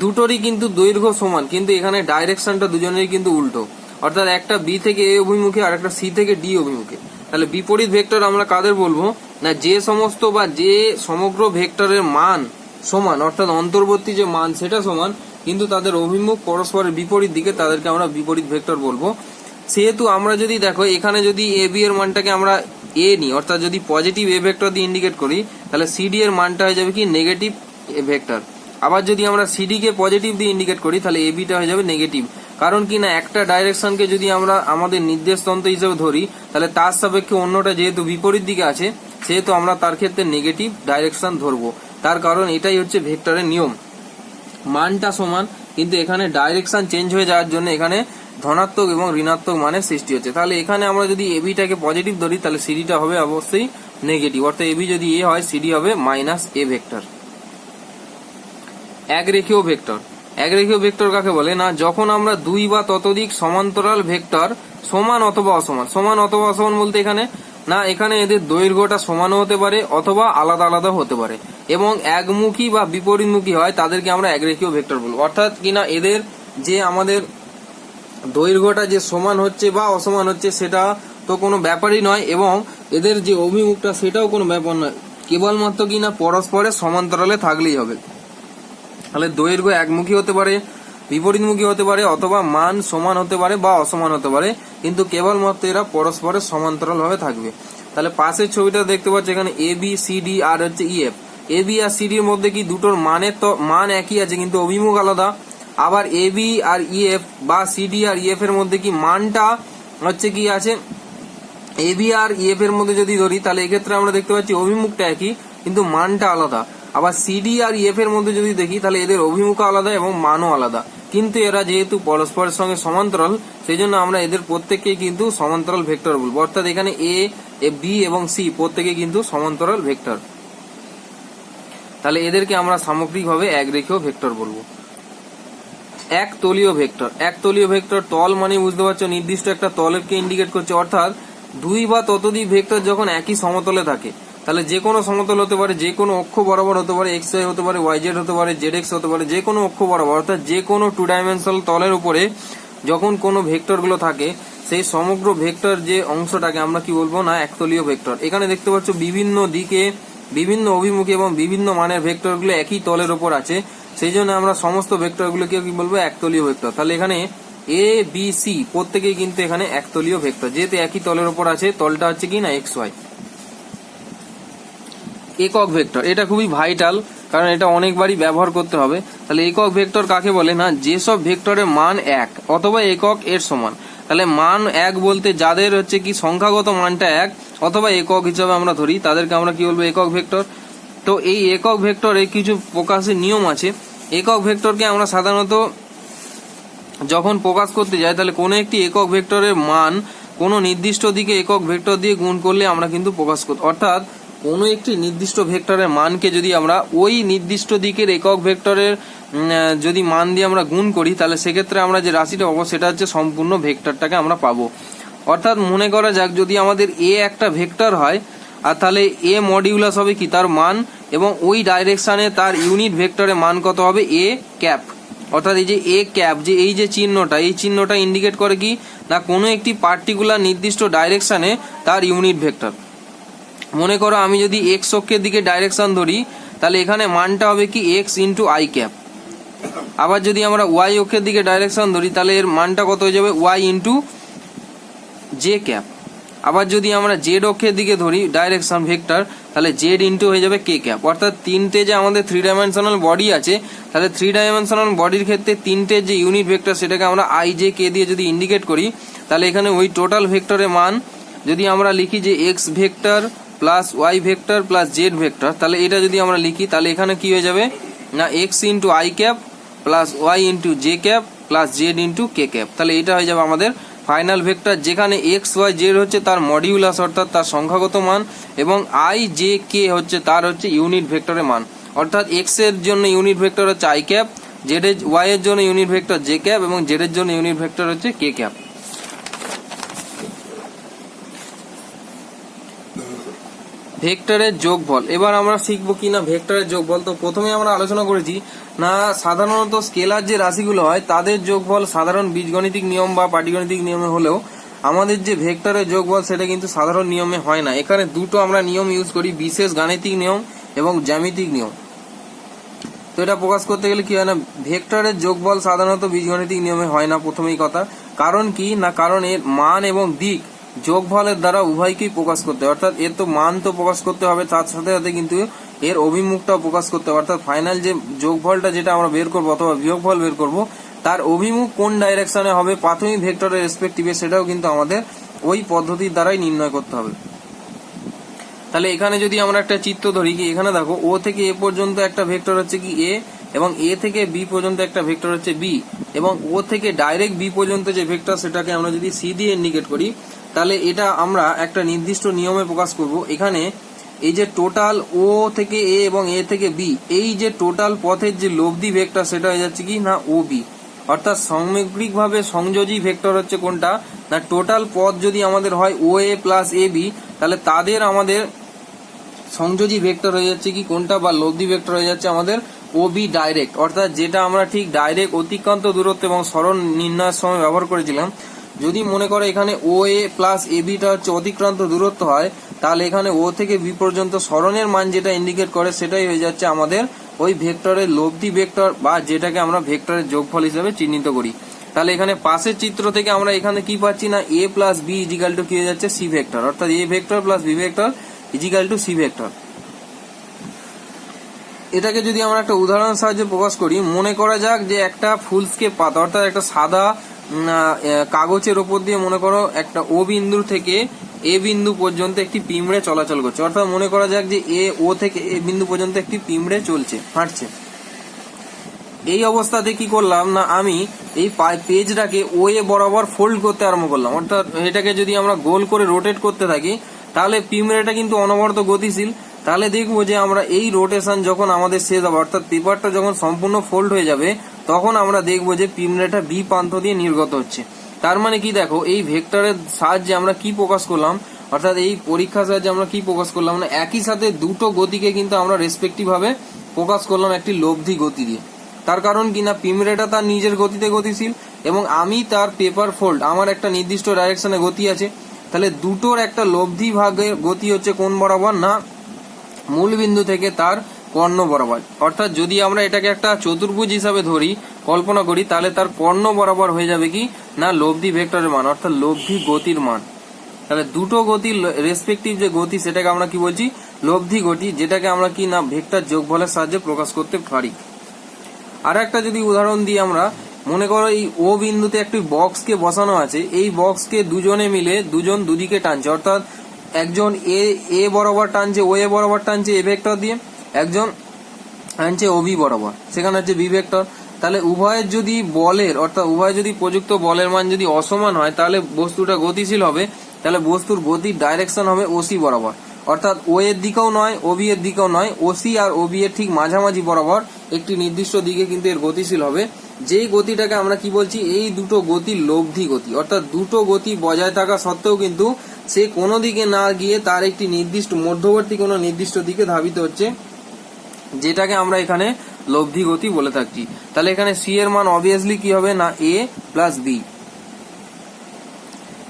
দুটোরই কিন্তু দৈর্ঘ্য সমান, কিন্তু এখানে ডাইরেকশনটা দুজনেরই কিন্তু উল্টো, অর্থাৎ একটা বি থেকে এ অভিমুখে আর একটা সি থেকে ডি অভিমুখে। তাহলে বিপরীত ভেক্টর আমরা কাদের বলবো? না যে সমস্ত বা যে সমগ্র ভেক্টরের মান সমান, অর্থাৎ অন্তর্বর্তী যে মান সেটা সমান, কিন্তু তাদের অভিমুখ পরস্পরের বিপরীত দিকে, তাদেরকে আমরা বিপরীত ভেক্টর বলবো। সেহেতু আমরা যদি দেখো এখানে যদি এ বি এর মানটাকে আমরা এ নিই, অর্থাৎ যদি পজিটিভ এ ভেক্টর দিয়ে ইন্ডিকেট করি, তাহলে সিডি এর মানটা হয়ে যাবে কি নেগেটিভ এ ভেক্টর। আবার যদি আমরা সিডি কে পজিটিভ দিয়ে ইন্ডিকেট করি, তাহলে এ বিটা হয়ে যাবে নেগেটিভ। কারণ কি না, একটা ডাইরেকশনকে যদি আমরা আমাদের নির্দেশ তন্ত্র হিসেবে ধরি, তাহলে তার সাপেক্ষে অন্যটা যেহেতু বিপরীত দিকে আছে, সেহেতু আমরা তার ক্ষেত্রে নেগেটিভ ডাইরেকশন ধরবো। তার কারণ এটাই হচ্ছে ভেক্টরের নিয়ম, মানটা সমান কিন্তু এখানে ডাইরেকশন চেঞ্জ হয়ে যাওয়ার জন্য এখানে ধনাত্মক এবং ঋণাত্মক মানের সৃষ্টি হচ্ছে। তাহলে এখানে আমরা যদি এবিটাকে পজিটিভ ধরি, তাহলে সিডিটা হবে অবশ্যই নেগেটিভ, অর্থাৎ এবি যদি এ হয় সিডি হবে মাইনাস এ ভেক্টর। একরেখীয় ভেক্টর। একরেখীয় ভেক্টর কাকে বলে? না যখন আমরা দুই বা ততোধিক সমান্তরাল ভেক্টর সমান অথবা অসমান, সমান অথবা অসমান বলতে এখানে না, এখানে এদের দৈর্ঘ্যটা সমানও হতে পারে অথবা আলাদা আলাদা হতে পারে, এবং একমুখী বা বিপরীতমুখী হয়, তাদেরকে আমরা একরেখীয় ভেক্টর বলবো। অর্থাৎ কিনা এদের যে আমাদের দৈর্ঘ্যটা যে সমান হচ্ছে বা অসমান হচ্ছে সেটা তো কোনো ব্যাপারই নয়, এবং এদের যে অভিমুখটা সেটাও কোনো ব্যাপার নয়, কেবলমাত্র কিনা পরস্পরের সমান্তরালে থাকলেই হবে। তাহলে দৈর্ঘ্য একমুখী হতে পারে, বিপরীতমুখী হতে পারে, অথবা মান সমান হতে পারে বা অসমান হতে পারে, কিন্তু কেবলমাত্র এরা পরস্পরের সমান্তরাল ভাবে থাকবে। তাহলে পাশের ছবিটা দেখতে পাচ্ছি, এখানে এ বি সি ডি আর হচ্ছে ইএফ। এ বি আর সিডির মধ্যে কি দুটোর মানের তো মান একই আছে, কিন্তু অভিমুখ আলাদা। আবার এ বি আর ইএফ বা সিডি আর ইএফ এর মধ্যে কি মানটা হচ্ছে কি আছে, এ বি আর ইএফ এর মধ্যে যদি ধরি, তাহলে এক্ষেত্রে আমরা দেখতে পাচ্ছি অভিমুখটা একই কিন্তু মানটা আলাদা। আবার সিডি আর ইএফ এর মধ্যে যদি দেখি, তাহলে এদের অভিমুখ আলাদা এবং মানও আলাদা, কিন্তু এরা যেহেতু পরস্পরের সঙ্গে সমান্তরাল, সেই জন্য আমরা এদের প্রত্যেককে কিন্তু সমান্তরাল ভেক্টর বলবো। অর্থাৎ এখানে এ বি এবং সি প্রত্যেকে কিন্তু সমান্তরাল ভেক্টর, তাহলে এদেরকে আমরা সামগ্রিকভাবে একরেখীয় ভেক্টর বলবো। একতলীয় ভেক্টর। একতলীয় ভেক্টর, তল মানে বুঝতে পারছো নির্দিষ্ট একটা তলকে ইন্ডিকেট করছে, অর্থাৎ দুই বা ততোধিক ভেক্টর যখন একই সমতলে থাকে, তাহলে যে কোনো সমতল হতে পারে, যে কোনো অক্ষ বরাবর হতে পারে, এক্স ওয়াই হতে পারে, ওয়াই জেড হতে পারে, জেড এক্স হতে পারে, যে কোনো অক্ষ বরাবর, অর্থাৎ যে কোনো টু ডাইমেনশনাল তলের উপরে যখন কোনো ভেক্টর গুলো থাকে, সেই সমগ্র ভেক্টর যে অংশটাকে আমরা কি বলবো? না একতলীয় ভেক্টর। এখানে দেখতে পাচ্ছ বিভিন্ন দিকে, বিভিন্ন অভিমুখে এবং বিভিন্ন মানের ভেক্টর গুলো একই তলের উপর আছে, সেই জন্য আমরা সমস্ত ভেক্টর গুলোকে কি বলবো? একতলীয় ভেক্টর। তাহলে এখানে এ বি সি প্রত্যেকেই কিন্তু এখানে একতলীয় ভেক্টর, যেহেতু একই তলের উপর আছে, তলটা হচ্ছে কি না এক্স ওয়াই। একক ভেক্টর, এটা খুবই ভাইটাল, কারণ এটা অনেকবারই ব্যবহার করতে হবে। তাহলে একক ভেক্টর কাকে বলে? না যেসব ভেক্টরের মান এক অথবা একক এর সমান। তাহলে মান এক বলতে যাদের হচ্ছে কি সংখ্যাগত মানটা এক অথবা একক হিসাবে আমরা ধরি, তাদেরকে আমরা কি বলবো? একক ভেক্টর। তো এই একক ভেক্টরে কিছু প্রকাশের নিয়ম আছে। একক ভেক্টরকে আমরা সাধারণত যখন প্রকাশ করতে যাই, তাহলে কোনো একটি একক ভেক্টরের মান কোনো নির্দিষ্ট দিকে একক ভেক্টর দিয়ে গুণ করলে আমরা কিন্তু প্রকাশ করতে, অর্থাৎ কোনো একটি নির্দিষ্ট ভেক্টরের মানকে যদি আমরা ওই নির্দিষ্ট দিকের একক ভেক্টরের যদি মান দিয়ে আমরা গুণ করি, তাহলে সেক্ষেত্রে আমরা যে রাশিটা পাবো সেটা হচ্ছে সম্পূর্ণ ভেক্টরটাকে আমরা পাবো। অর্থাৎ মনে করা যাক যদি আমাদের এ একটা ভেক্টর হয়, আর তাহলে এ মডিউলাস হবে কি তার মান, এবং ওই ডাইরেকশনে তার ইউনিট ভেক্টরের মান কত হবে? A cap. অর্থাৎ এই যে এ ক্যাপ, যে এই যে চিহ্নটা, এই চিহ্নটা ইন্ডিকেট করে কি না কোনো একটি পার্টিকুলার নির্দিষ্ট ডাইরেকশনে তার ইউনিট ভেক্টর। মনে করো আমি যদি এক্স অক্ষের দিকে ডাইরেকশন ধরি, তাহলে এখানে মানটা হবে কি এক্স ইন্টু আই ক্যাপ। আবার যদি আমরা ওয়াই অক্ষের দিকে ডাইরেকশন ধরি, তাহলে এর মানটা কত হয়ে যাবে? Y into J cap. আবার যদি আমরা জেড অক্ষের দিকে ধরি ডাইরেকশন ভেক্টর, তাহলে জেড ইন্টু হয়ে যাবে কে ক্যাপ। অর্থাৎ তিনটে যে আমাদের থ্রি ডাইমেনশনাল বডি আছে, তাহলে থ্রি ডাইমেনশনাল বডির ক্ষেত্রে তিনটে যে ইউনিট ভেক্টর সেটাকে আমরা আই জে কে দিয়ে যদি ইন্ডিকেট করি, তাহলে এখানে ওই টোটাল ভেক্টরের মান যদি আমরা লিখি যে X vector plus Y vector plus Z vector, তাহলে এটা যদি আমরা লিখি, তাহলে এখানে কি হয়ে যাবে? না X into I cap plus Y into J cap plus Z into K cap. তাহলে এটা হয়ে যাবে আমাদের ফাইনাল ভেক্টর, যেখানে এক্স ওয়াই জেড হচ্ছে তার মডিউলাস অর্থাৎ তার সংখ্যাগত মান, এবং আই জে কে হচ্ছে তার হচ্ছে ইউনিট ভেক্টরের মান। অর্থাৎ এক্স এর জন্য ইউনিট ভেক্টর হচ্ছে আই ক্যাপ, জেড এর ওয়াই এর জন্য ইউনিট ভেক্টর জে ক্যাপ, এবং জেড এর জন্য ইউনিট ভেক্টর হচ্ছে কে ক্যাপ। ভেক্টরের যোগফল। এবার আমরা শিখবো কি না ভেক্টরের যোগফল। তো প্রথমে আমরা আলোচনা করেছি না সাধারণত স্কেলার যে রাশিগুলো হয় তাদের যোগফল সাধারণ বীজগণিতিক নিয়ম বা পাটিগণিতিক নিয়মে হলেও আমাদের যে ভেক্টরের যোগফল সেটা কিন্তু সাধারণ নিয়মে হয় না। এখানে দুটো আমরা নিয়ম ইউজ করি, বিশেষ গাণিতিক নিয়ম এবং জ্যামিতিক নিয়ম। তো এটা প্রকাশ করতে গেলে কি হয় না ভেক্টরের যোগফল সাধারণত বীজগণিতিক নিয়মে হয় না। প্রথমেই কথা কারণ কি না কারণ এর মান এবং দিক যোগফলের দ্বারা উভয়কেই প্রকাশ করতে হয়, অর্থাৎ এর তো মান তো প্রকাশ করতে হবে, তার সাথে সাথে কিন্তু এর অভিমুখটাও প্রকাশ করতে হবে, অর্থাৎ ফাইনাল যে যোগফলটা যেটা আমরা বের করবো অথবা বিয়োগফল বের করবো তার অভিমুখ কোন ডাইরেকশনে হবে প্রাথমিক ভেক্টরের রেসপেক্টিভে সেটাও কিন্তু আমাদের ওই পদ্ধতির দ্বারাই নির্ণয় করতে হবে। তাহলে এখানে যদি আমরা একটা চিত্র ধরি কি এখানে দেখো ও থেকে এ পর্যন্ত একটা ভেক্টর হচ্ছে কি এ এবং এ থেকে বি পর্যন্ত একটা ভেক্টর হচ্ছে বি এবং ও থেকে ডাইরেক্ট বি পর্যন্ত যে ভেক্টর সেটাকে আমরা যদি সি দিয়ে ইন্ডিকেট করি তাহলে এটা আমরা একটা নির্দিষ্ট নিয়মে প্রকাশ করব। এখানে এই যে টোটাল ও থেকে এ এবং এ থেকে বি এই যে টোটাল পথের যে লব্ধি ভেক্টর সেটা হয়ে যাচ্ছে কি না ও বি, অর্থাৎ সামগ্রিকভাবে সংযোজী ভেক্টর হচ্ছে কোনটা না টোটাল পথ যদি আমাদের হয় ও এ প্লাস এ বি তাহলে তাদের আমাদের সংযোজী ভেক্টর হয়ে যাচ্ছে কি কোনটা বা লব্ধি ভেক্টর হয়ে যাচ্ছে আমাদের ও বি ডাইরেক্ট, অর্থাৎ যেটা আমরা ঠিক ডাইরেক্ট অতিক্রান্ত দূরত্ব এবং সরণ নির্ণয়ের সময় ব্যবহার করেছিলাম। যদি মনে করে এখানে ও এ প্লাস এ বিটা হচ্ছে অতিক্রান্ত দূরত্ব হয় তাহলে এখানে ও থেকে বি পর্যন্ত সরণের মান যেটা ইন্ডিকেট করে সেটাই হয়ে যাচ্ছে আমাদের ওই ভেক্টরের লব্ধি ভেক্টর বা যেটাকে আমরা ভেক্টরের যোগফল হিসেবে চিহ্নিত করি। তাহলে এখানে পাশের চিত্র থেকে আমরা এখানে কি পাচ্ছি না A plus B is equal to কি হয়ে যাচ্ছে সি ভেক্টর, অর্থাৎ A vector plus B vector is equal to C vector. এটাকে যদি আমরা একটা উদাহরণের সাহায্যে প্রকাশ করি, মনে করা যাক যে একটা ফুলস্কেপ পাতা অর্থাৎ একটা সাদা কাগজের ওপর দিয়ে মনে করো একটা ও বিন্দু থেকে এ বিন্দু পর্যন্ত একটি পিঁমড়ে চলাচল করছে, অর্থাৎ মনে করা যাক যে এ ও থেকে এ বিন্দু পর্যন্ত একটি পিঁমড়ে চলছে হাঁটছে। এই অবস্থাতে কি করলাম না আমি এই পেজটাকে ও এ বরাবর ফোল্ড করতে আরম্ভ করলাম, অর্থাৎ এটাকে যদি আমরা গোল করে রোটেট করতে থাকি তাহলে পিঁমড়েটা কিন্তু অনবরত গতিশীল। তাহলে দেখবো যে আমরা এই রোটেশন যখন আমাদের শেষ হবে অর্থাৎ পেপারটা যখন সম্পূর্ণ ফোল্ড হয়ে যাবে তখন আমরা দেখবো যে পিঁমড়েটা বি প্রান্ত দিয়ে নির্গত হচ্ছে। তার মানে কি দেখো এই ভেক্টরের সাহায্যে আমরা কি প্রকাশ করলাম, অর্থাৎ এই পরীক্ষার সাহায্যে আমরা কি প্রকাশ করলাম না একই সাথে দুটো গতিকে কিন্তু আমরা রেসপেক্টিভ ভাবে প্রকাশ করলাম একটি লব্ধি গতি দিয়ে। তার কারণ কি না পিঁমড়েটা তার নিজের গতিতে গতিশীল এবং আমি তার পেপার ফোল্ড আমার একটা নির্দিষ্ট ডাইরেকশনে গতি আছে। তাহলে দুটোর একটা লব্ধি ভাগের গতি হচ্ছে কোন বরাবর না মূল বিন্দু থেকে তার কর্ণ বরাবর, অর্থাৎ যদি আমরা এটাকে একটা চতুর্ভুজ হিসাবে ধরি কল্পনা করি তাহলে তার কর্ণ বরাবর হয়ে যাবে কি না লব্ধি ভেক্টরের মান অর্থাৎ লব্ধি গতির মান। তাহলে দুটো গতির রেসপেক্টিভ যে গতি সেটাকে আমরা কি বলছি লব্ধি গতি, যেটাকে আমরা কি না ভেক্টর যোগফলের সাহায্যে প্রকাশ করতে পারি। আর একটা যদি উদাহরণ দিই আমরা মনে করো এই ও বিন্দুতে একটি বক্সকে বসানো আছে, এই বক্সকে দুজনে মিলে দুজন দুদিকে টানছে, অর্থাৎ একজন এ বরাবর টানছে ও এ বরাবর টানছে এ ভেক্টর দিয়ে, একজন টানছে ও বি বরাবর সেখানে হচ্ছে বি ভেক্টর। তাহলে উভয়ের যদি বলের অর্থাৎ উভয় যদি প্রযুক্ত বলের মান যদি অসমান হয় তাহলে বস্তুটা গতিশীল হবে, তাহলে বস্তুর গতির ডাইরেকশন হবে ওসি বরাবর, অর্থাৎ ও এর দিকেও নয় ও বি এর দিকেও নয়, ওসি আর ও বি এর ঠিক মাঝামাঝি বরাবর একটি নির্দিষ্ট দিকে কিন্তু এর গতিশীল হবে। যেই গতিটাকে আমরা কি বলছি এই দুটো গতির লব্ধি গতি, অর্থাৎ দুটো গতি বজায় থাকা সত্ত্বেও কিন্তু সে কোনো দিকে না গিয়ে তার একটি নির্দিষ্ট মধ্যবর্তী কোনো নির্দিষ্ট দিকে ধাবিত হচ্ছে, যেটাকে আমরা এখানে লব্ধি গতি বলে থাকছি। তাহলে এখানে সি এর মান অবভিয়াসলি কি হবে না এ প্লাস বি।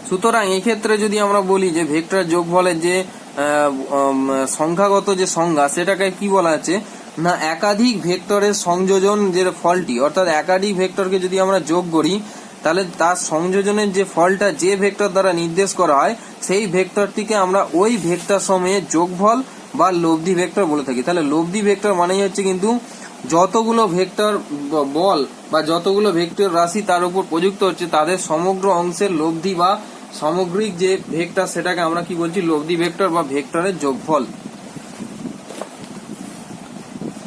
সুতরাং এই ক্ষেত্রে যদি আমরা বলি যে ভেক্টর যোগফলের যে সংখ্যাগত যে সংজ্ঞা সেটাকে কি বলা আছে না একাধিক ভেক্টরের সংযোজন যে ফলটি, অর্থাৎ একাধিক ভেক্টরকে যদি আমরা যোগ করি তাহলে তার সংযোজনের যে ফলটা যে ভেক্টর দ্বারা নির্দেশ করা হয় সেই ভেক্টরটিকে আমরা ওই ভেক্টর সময়ে যোগফল বা লব্ধি ভেক্টর বলে থাকি। তাহলে লব্ধি ভেক্টর মানেই হচ্ছে কিন্তু যতগুলো ভেক্টর বল বা যতগুলো ভেক্টর রাশি তার উপর প্রযুক্ত হচ্ছে তাদের সমগ্র অংশের লব্ধি বা সামগ্রিক যে ভেক্টর সেটাকে আমরা কি বলছি লব্ধি ভেক্টর বা ভেক্টরের যোগফল।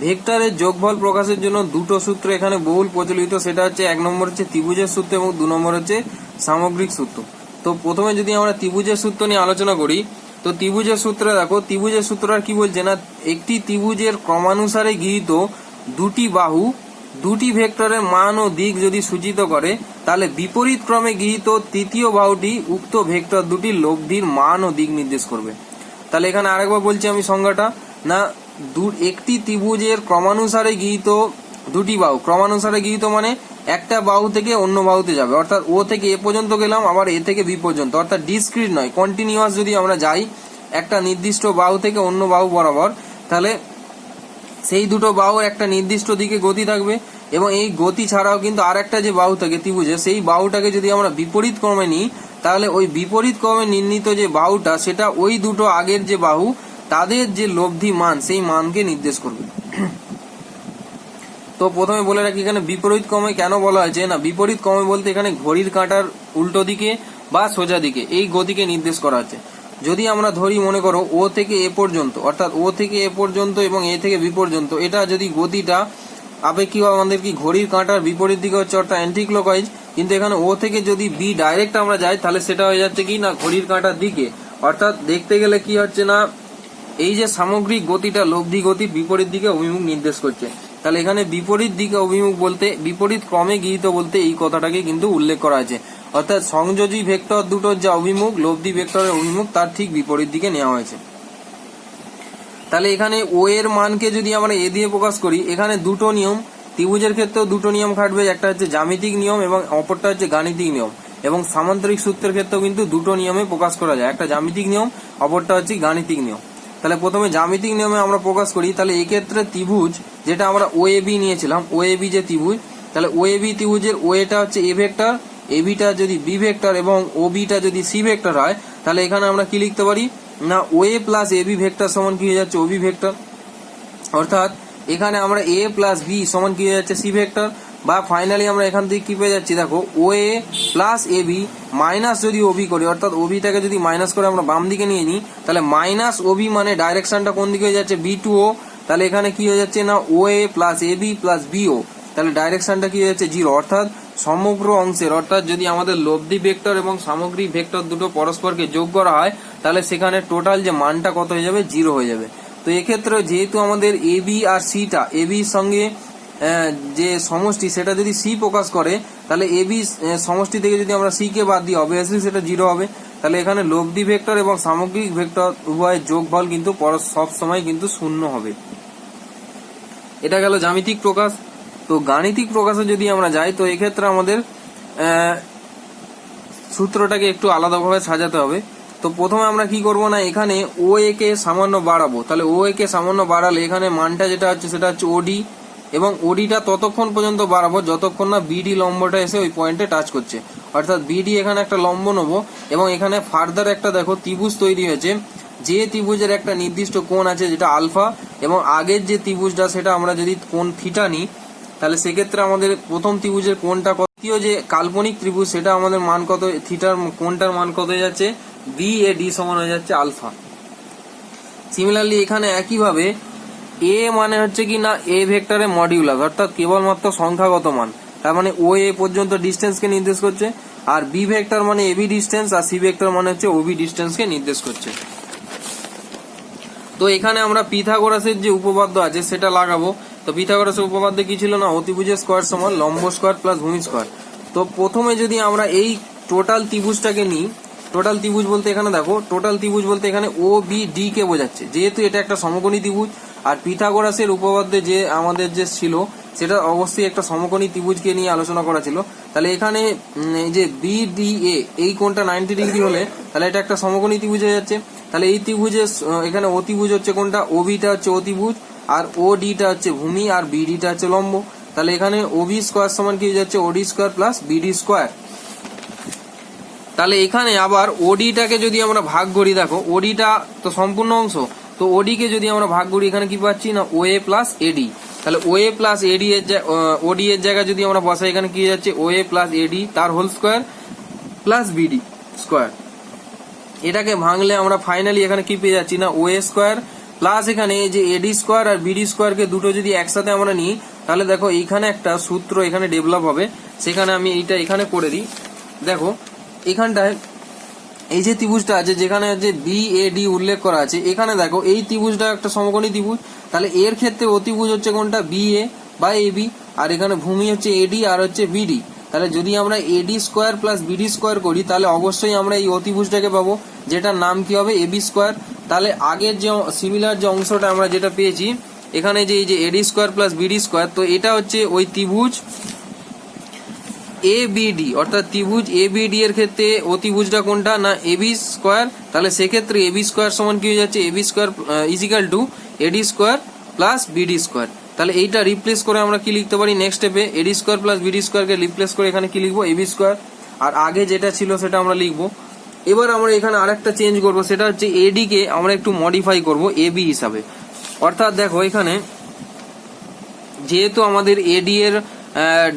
ভেক্টরের যোগফল প্রকাশের জন্য দুটো সূত্র এখানে বহুল প্রচলিত, সেটা হচ্ছে এক নম্বর হচ্ছে ত্রিভুজের সূত্র এবং দু নম্বর হচ্ছে সামগ্রিক সূত্র। তো প্রথমে যদি আমরা ত্রিভুজের সূত্র নিয়ে আলোচনা করি তো ত্রিভুজের সূত্রে দেখো ত্রিভুজের সূত্রটা কি বলছে না একটি ত্রিভুজের ক্রমানুসারে গৃহীত দুটি বাহু দুটি ভেক্টরের মান ও দিক যদি সূচিত করে তাহলে বিপরীত ক্রমে গৃহীত তৃতীয় বাহুটি উক্ত ভেক্টর দুটির লব্ধির মান ও দিক নির্দেশ করবে। তাহলে এখানে আরেকবার বলছি আমি সংজ্ঞাটা, না একটি ত্রিভুজের ক্রমানুসারে গৃহীত দুটি বাহু, ক্রমানুসারে গৃহীত মানে একটা বাহু থেকে অন্য বাহুতে যাবে, অর্থাৎ ও থেকে এ পর্যন্ত গেলাম, আবার এ থেকে বি পর্যন্ত, অর্থাৎ ডিসক্রিট নয়, কন্টিনিউয়াস যদি আমরা যাই একটা নির্দিষ্ট বাহু থেকে অন্য বাহু বরাবর, তাহলে সেই দুটো বাহু একটা নির্দিষ্ট দিকে গতি থাকবে, এবং এই গতি ছাড়াও কিন্তু আর একটা যে বাহু থাকে ত্রিভুজে, সেই বাহুটাকে যদি আমরা বিপরীত ক্রমে নিই, তাহলে ওই বিপরীত ক্রমে নির্ণীত যে বাহুটা সেটা ওই দুটো আগের যে বাহু তাদের যে লব্ধি মান সেই মানকে নির্দেশ করবে। তো প্রথমে বলে রাখি এখানে বিপরীত ক্রমে কেন বলা হয়েছে, না বিপরীত ক্রমে বলতে এখানে ঘড়ির কাঁটার উল্টো দিকে বা সোজা দিকে এই গতিকে নির্দেশ করা হচ্ছে। যদি আমরা ধরি মনে করো ও থেকে এ পর্যন্ত, অর্থাৎ ও থেকে এ পর্যন্ত এবং এ থেকে বি পর্যন্ত, এটা যদি গতিটা আপেক্ষিকভাবে আমাদের কি ঘড়ির কাঁটার বিপরীত দিকে হচ্ছে, অর্থাৎ অ্যান্টি ক্লকওয়াইজ, কিন্তু এখানে ও থেকে যদি বি ডাইরেক্ট আমরা যাই তাহলে সেটা হয়ে যাচ্ছে কি না ঘড়ির কাঁটার দিকে, অর্থাৎ দেখতে গেলে কি হচ্ছে না এই যে সামগ্রিক গতিটা লব্ধি গতির বিপরীত দিকে অভিমুখ নির্দেশ করছে। তাহলে এখানে বিপরীত দিকে অভিমুখ বলতে বিপরীত ক্রমে গৃহীত বলতে এই কথাটাকে কিন্তু উল্লেখ করা আছে, অর্থাৎ সংযোজী ভেক্টর দুটোর যে অভিমুখ লব্ধি ভেক্টরের অভিমুখ তার ঠিক বিপরীত দিকে নেওয়া হয়েছে। তাহলে এখানে ও এর মানকে যদি আমরা এ দিয়ে প্রকাশ করি, এখানে দুটো নিয়ম, ত্রিভুজের ক্ষেত্রেও দুটো নিয়ম খাটবে, একটা হচ্ছে জ্যামিতিক নিয়ম এবং অপরটা হচ্ছে গাণিতিক নিয়ম, এবং সামান্তরিক সূত্রের ক্ষেত্রেও কিন্তু দুটো নিয়মে প্রকাশ করা যায়, একটা জ্যামিতিক নিয়ম অপরটা হচ্ছে গাণিতিক নিয়ম। তাহলে প্রথমে জ্যামিতিক নিয়মে আমরা প্রকাশ করি, তাহলে এক্ষেত্রে ত্রিভুজ যেটা আমরা ও এ বি নিয়েছিলাম, ও এ বি যে ত্রিভুজ, তাহলে ও এ বি ত্রিভুজের ও এটা হচ্ছে এ ভেক্টর, এ বিটা যদি বি ভেক্টর এবং ও বিটা যদি সি ভেক্টর হয়, তাহলে এখানে আমরা কি লিখতে পারি না ও এ প্লাস এ বি ভেক্টর সমান কি হয়ে যাচ্ছে ও বি ভেক্টর, অর্থাৎ এখানে আমরা এ প্লাস বি সমান কি হয়ে যাচ্ছে সি ভেক্টর, বা ফাইনালি আমরা এখান থেকে কি পেয়ে যাচ্ছি দেখো ও এ প্লাস এ বি মাইনাস যদি ওবি করি, অর্থাৎ ওবিটাকে যদি মাইনাস করে আমরা বাম দিকে নিয়ে নিই, তাহলে মাইনাস ওবি মানে ডাইরেকশনটা কোন দিকে হয়ে যাচ্ছে বি টু ও, তাহলে এখানে কি হয়ে যাচ্ছে না ও এ plus A B plus B ও, তাহলে ডাইরেকশনটা কি হয়ে যাচ্ছে জিরো, অর্থাৎ সমগ্র অংশের, অর্থাৎ যদি আমাদের লব্ধি ভেক্টর এবং সামগ্রিক ভেক্টর দুটো পরস্পরকে যোগ করা হয় তাহলে সেখানে টোটাল যে মানটা কত হয়ে যাবে জিরো হয়ে যাবে। তো এক্ষেত্রে যেহেতু আমাদের এ বি আর সিটা এ বির সঙ্গে যে সমষ্টি সেটা যদি সি প্রকাশ করে, তাহলে এ বি সমষ্টি থেকে যদি আমরা সি কে বাদ দিই অবভিয়াসলি সেটা জিরো হবে। তাহলে এখানে লব্ধি ভেক্টর এবং সামগ্রিক ভেক্টর উভয়ের যোগফল কিন্তু সব সময় কিন্তু শূন্য হবে। এটা গেল জ্যামিতিক প্রকাশ। তো গাণিতিক প্রকাশে যদি আমরা যাই, তো এক্ষেত্রে আমাদের সূত্রটাকে একটু আলাদাভাবে সাজাতে হবে। তো প্রথমে আমরা কি করব না এখানে ও এ কে সামান্য বাড়াবো, তাহলে ও এ কে সামান্য বাড়ালে এখানে মানটা যেটা হচ্ছে সেটা হচ্ছে ওডি, এবং ওডিটা ততক্ষণ পর্যন্ত বাড়াবো যতক্ষণ না বিডি লম্বটা এসে ওই পয়েন্টে টাচ করছে, অর্থাৎ বিডি এখানে একটা লম্ব নেবো, এবং এখানে ফার্দার একটা দেখো ত্রিভুজ তৈরি হয়েছে, যে ত্রিভুজের একটা নির্দিষ্ট কোণ আছে যেটা আলফা, এবং আগের যে ত্রিভুজটা সেটা আমরা যদি কোণ থিটা নিই, তাহলে সেক্ষেত্রে আমাদের প্রথম ত্রিভুজের কোণটা কত, দ্বিতীয় যে কাল্পনিক ত্রিভুজ সেটা আমাদের মান কত, থিটার কোণটার মান কত হয়ে যাচ্ছে বি এ ডি সমান হয়ে যাচ্ছে আলফা। সিমিলারলি এখানে একইভাবে এ মানে হচ্ছে কি না এ ভেক্টরের মডিউলাস, অর্থাৎ কেবলমাত্র সংখ্যাগত মান, তার মানে ও এ পর্যন্ত ডিস্টেন্সকে নির্দেশ করছে, আর বি ভেক্টর মানে এবি ডিস্টেন্স, আর সি ভেক্টর মানে হচ্ছে ওবি ডিস্টেন্সকে নির্দেশ করছে। তো এখানে আমরা পিথাগোরাসের যে উপপাদ্য আছে সেটা লাগাবো। তো পিথাগোরাসের উপপাদ্য কি ছিল না অতিভুজের স্কয়ার সমান লম্ব স্কয়ার প্লাস ভূমি স্কয়ার। তো প্রথমে যদি আমরা এই টোটাল ত্রিভুজটাকে নিই, টোটাল ত্রিভুজ বলতে এখানে দেখো টোটাল ত্রিভুজ বলতে এখানে ও বি ডি কে বোঝাচ্ছে, যেহেতু এটা একটা সমকোণী ত্রিভুজ, আর পিথাগোরাসের উপপাদ্যে যে আমাদের যে ছিল সেটা অবশ্যই একটা সমকোণী ত্রিভুজকে নিয়ে আলোচনা করা ছিল। তাহলে এখানে এই যে বি ডি এ এই কোণটা 90 ডিগ্রি হলে তাহলে এটা একটা সমকোণী ত্রিভুজ হয়ে যাচ্ছে। তাহলে এই ত্রিভুজের এখানে অতিভুজ হচ্ছে কোনটা, ওবিটা হচ্ছে অতিভুজ, আর ও ডিটা হচ্ছে ভূমি, আর বিডিটা হচ্ছে লম্ব। তাহলে এখানে ওবি স্কয়ার সমান কি হয়ে যাচ্ছে ওডি স্কয়ার প্লাস বিডি স্কয়ার। তাহলে এখানে আবার ওডিটাকে যদি আমরা ভাগ করি, দেখো ওডিটা তো সম্পূর্ণ অংশ, তো ওডি কে যদি আমরা ভাগ করি এখানে কি পাচ্ছি না ও এ প্লাস এডি। তাহলে ও এ প্লাস এডি এর ওডি এর জায়গায় যদি আমরা বসাই এখানে কি হয়ে যাচ্ছে ও এ প্লাস এডি তার whole square plus BD square. এটাকে ভাঙলে আমরা ফাইনালি এখানে কি পেয়ে যাচ্ছি না ও এ স্কয়ার প্লাস এখানে যে এডি স্কয়ার আর বিডি স্কয়ার কে দুটো যদি একসাথে আমরা নিই, তাহলে দেখো এইখানে একটা সূত্র এখানে ডেভেলপ হবে, সেখানে আমি এইটা এখানে করে দিই। দেখো এখানটায় এই যে ত্রিভুজটা আছে যেখানে যে বি এ ডি উল্লেখ করা আছে, এখানে দেখো এই ত্রিভুজটা একটা সমকোণী ত্রিভুজ, তাহলে এর ক্ষেত্রে অতিভুজ হচ্ছে কোনটা বি এ বা এ বি, আর এখানে ভূমি হচ্ছে এডি আর হচ্ছে বিডি। তাহলে যদি আমরা এডি স্কোয়ার প্লাস বিডি স্কোয়ার করি তাহলে অবশ্যই আমরা এই অতিভুজটাকে পাবো, যেটার নাম কি হবে এবি স্কোয়ার। তাহলে আগের যে সিমিলার যে অংশটা আমরা যেটা পেয়েছি এখানে যে এই যে এডি স্কোয়ার প্লাস বিডি স্কোয়ার, তো এটা হচ্ছে ওই ত্রিভুজ এবিডি, অর্থাৎ ত্রিভুজ এবিডি এর ক্ষেত্রে অতিভুজটা কোনটা না এবি স্কোয়ার। তাহলে সেক্ষেত্রে এবি স্কোয়ার সমান কি হয়ে যাচ্ছে, AB square is equal to AD square plus BD square. তাহলে এইটা রিপ্লেস করে আমরা কি লিখতে পারি নেক্সট স্টেপে, এডি স্কোয়ার প্লাস বিডি স্কোয়ারকে রিপ্লেস করে এখানে কি লিখবো, এবি স্কোয়ার, আর আগে যেটা ছিল সেটা আমরা লিখবো। এবার আমরা এখানে আরেকটা চেঞ্জ করব, সেটা হচ্ছে এডি কে আমরা একটু মডিফাই করব এবি হিসাবে। অর্থাৎ দেখো এখানে যেহেতু আমাদের এডি এর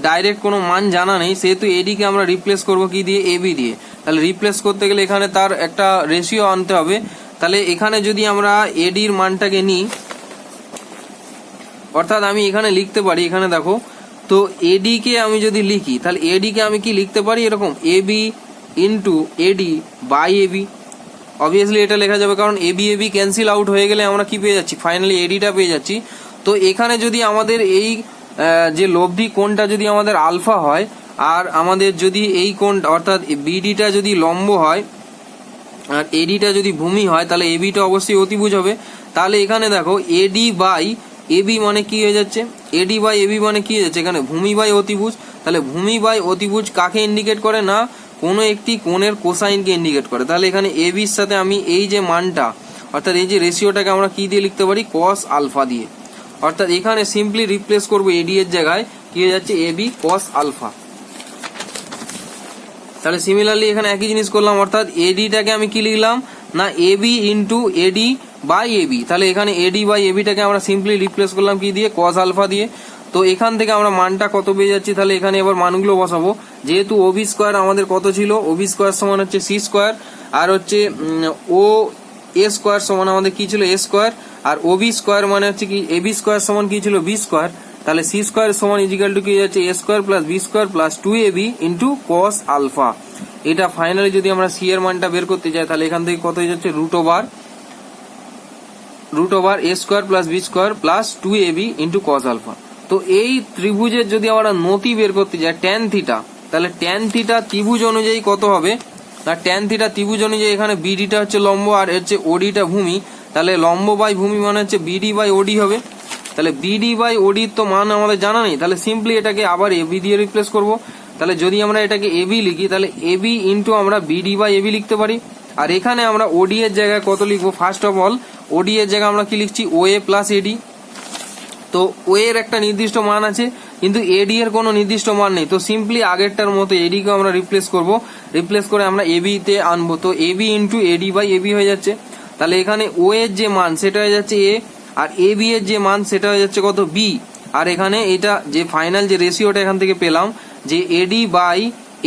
ডাইরেক্ট কোনো মান জানা নেই, সেহেতু এডি কে আমরা রিপ্লেস করব কি দিয়ে, এবি দিয়ে। তাহলে রিপ্লেস করতে গেলে এখানে তার একটা রেশিও আনতে হবে। তাহলে এখানে যদি আমরা এডির মানটাকে নিই, অর্থাৎ আমি এখানে লিখতে পারি, এখানে দেখো তো এডি কে আমি যদি লিখি তাহলে এডি কে আমি কি লিখতে পারি এরকম, AB into AD by AB. Obviously এটা লেখা যাবে, কারণ এবি এবি ক্যান্সেল আউট হয়ে গেলে আমরা কি পেয়ে যাচ্ছি, ফাইনালি এডিটা পেয়ে যাচ্ছি। তো এখানে যদি আমাদের এই যে লব্ধি কোণটা যদি আমাদের আলফা হয়, আর আমাদের যদি এই কোণটা অর্থাৎ বিডিটা যদি লম্ব হয় আর এডিটা যদি ভূমি হয়, তাহলে এবিটা অবশ্যই অতিভুজ হবে। তাহলে এখানে দেখো এডি বাই এবি মানে কি হয়ে যাচ্ছে, এডি বাই এবি মানে কি হয়ে যাচ্ছে, এখানে ভূমি বাই অতিভুজ। তাহলে ভূমি বাই অতিভুজ কাকে ইন্ডিকেট করে না, কোনো একটি কোণের কোসাইনকে ইন্ডিকেট করে। তাহলে এখানে এবির সাথে আমি এই যে মানটা অর্থাৎ এই যে রেশিওটাকে আমরা কি দিয়ে লিখতে পারি, কস আলফা দিয়ে। অর্থাৎ এখানে সিম্পলি রিপ্লেস করবো এডি এর জায়গায় কি হয়ে যাচ্ছে, এবি কস আলফা। তাহলে সিমিলারলি এখানে একই জিনিস করলাম, অর্থাৎ এডিটাকে আমি কি লিখলাম না, AB into AD by AB. তাহলে এখানে এডি বাই এবিটাকে আমরা সিম্পলি রিপ্লেস করলাম কি দিয়ে, কস আলফা দিয়ে। তো এখান থেকে আমরা মানটা কত পেয়ে যাচ্ছি, তাহলে এখানে এবার মানগুলো বসাবো। যেহেতু ওবি স্কোয়ার আমাদের কত ছিল, ওবি স্কোয়ার সমান হচ্ছে সি স্কোয়ার, আর হচ্ছে ও এ স্কোয়ার সমান আমাদের কি ছিল, এ স্কোয়ার, আর ওবি স্কোয়ার মানে হচ্ছে কি, এবি স্কোয়ার সমান কি ছিল, বি স্কোয়ার। তাহলে সি স্কোয়ার সমান ইজিক্যাল টু কি যাচ্ছে, A square plus B square plus 2ab into cos alpha. এটা ফাইনালি যদি আমরা সি এর মানটা বের করতে যাই, তাহলে এখান থেকে কত হয়ে যাচ্ছে, root over A square plus B square plus 2ab into cos alpha. তো এই ত্রিভুজের যদি আমরা নতি বের করতে যাই ট্যান থিটা, তাহলে ট্যান থিটা ত্রিভুজ অনুযায়ী কত হবে না, ট্যান থিটা ত্রিভুজ অনুযায়ী এখানে বিডিটা হচ্ছে লম্ব আর হচ্ছে ওডিটা ভূমি। তাহলে লম্ব বাই ভূমি মানে হচ্ছে বিডি বাই ওডি হবে। তাহলে বিডি বাই ওডির তো মান আমাদের জানা নেই, তাহলে সিম্পলি এটাকে আবার এবি দিয়ে রিপ্লেস করব। তাহলে যদি আমরা এটাকে এবি লিখি, তাহলে এবি ইন্টু আমরা বিডি বাই এবি লিখতে পারি। আর এখানে আমরা ওডি এর জায়গায় কত লিখবো, ফার্স্ট অফ অল ওডি এর জায়গায় আমরা কি লিখছি, ও এ প্লাস এডি। তো ও এর একটা নির্দিষ্ট মান আছে, কিন্তু এডি এর কোনো নির্দিষ্ট মান নেই। তো সিম্পলি আগেরটার মতো এডি কে আমরা রিপ্লেস করব, রিপ্লেস করে আমরা এবি তে আনবো। তো AB into AD by AB হয়ে যাচ্ছে। তাহলে এখানে ও এর যে মান সেটা হয়ে যাচ্ছে এ, আর এ বি এর যে মান সেটা হয়ে যাচ্ছে কত, বি। আর এখানে এটা যে ফাইনাল যে রেশিওটা এখান থেকে পেলাম যে এডি বাই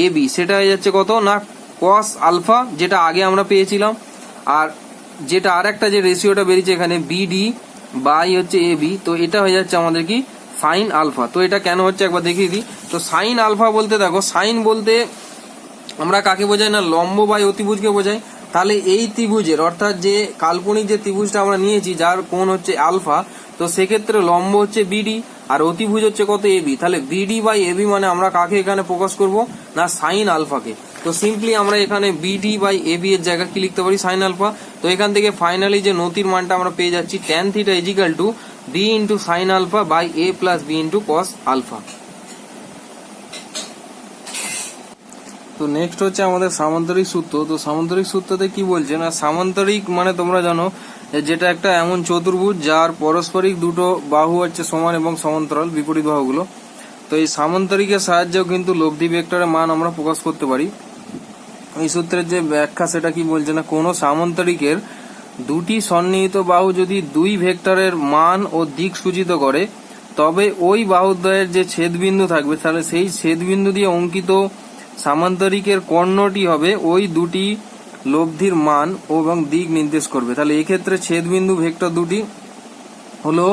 এবি, সেটা হয়ে যাচ্ছে কত না, কস আলফা, যেটা আগে আমরা পেয়েছিলাম। আর যেটা আর একটা যে রেশিওটা বেরিয়েছে এখানে বিডি বাই হচ্ছে এবি, তো এটা হয়ে যাচ্ছে আমাদের কি সাইন আলফা। তো এটা কেন হচ্ছে একবার দেখিয়ে দিই। তো সাইন আলফা বলতে দেখো, সাইন বলতে আমরা কাকে বোঝাই না, লম্ব বাই অতিভুজকে বোঝাই। তাহলে এই ত্রিভুজের অর্থাৎ যে কাল্পনিক যে ত্রিভুজটা আমরা নিয়েছি যার কোণ হচ্ছে আলফা, তো সেক্ষেত্রে লম্ব হচ্ছে বিডি আর অতিভুজ হচ্ছে কত, এবি। তাহলে বিডি বাই এবি মানে আমরা কাকে এখানে প্রকাশ করব না, সাইন আলফাকে। তো সিম্পলি আমরা এখানে বিডি বাই এবি এর জায়গা কি লিখতে পারি, সাইন আলফা। তো এখান থেকে ফাইনালি যে নতির মানটা আমরা পেয়ে যাচ্ছি tan theta is equal to B into sine alpha by A plus B into cos alpha. তো নেক্সট হচ্ছে আমাদের সামান্তরিক সূত্র। তো সামান্তরিক সূত্রতে কি বলছে না, সামান্তরিক মানে তোমরা জানো যেটা একটা এমন চতুর্ভুজ যার পারস্পরিক দুটো বাহু হচ্ছে সমান এবং সমান্তরাল, বিপরীত বাহুগুলো। তো এই সামান্তরিকের সাহায্যেও কিন্তু লব্ধি ভেক্টরের মান আমরা প্রকাশ করতে পারি। এই সূত্রের যে ব্যাখ্যা সেটা কি বলছে না, কোন সামান্তরিকের দুটি সন্নিহিত বাহু যদি দুই ভেক্টরের মান ও দিক সূচিত করে, তবে ওই বাহুদ্বয়ের যে ছেদবিন্দু থাকবে, তাহলে সেই ছেদবিন্দু দিয়ে অঙ্কিত সামান্তরিকের কর্ণটি হবে ওই দুটি লব্ধির মান এবং দিক নির্দেশ করবে। তাহলে এক্ষেত্রে ছেদবিন্দু ভেক্টর দুটি হলো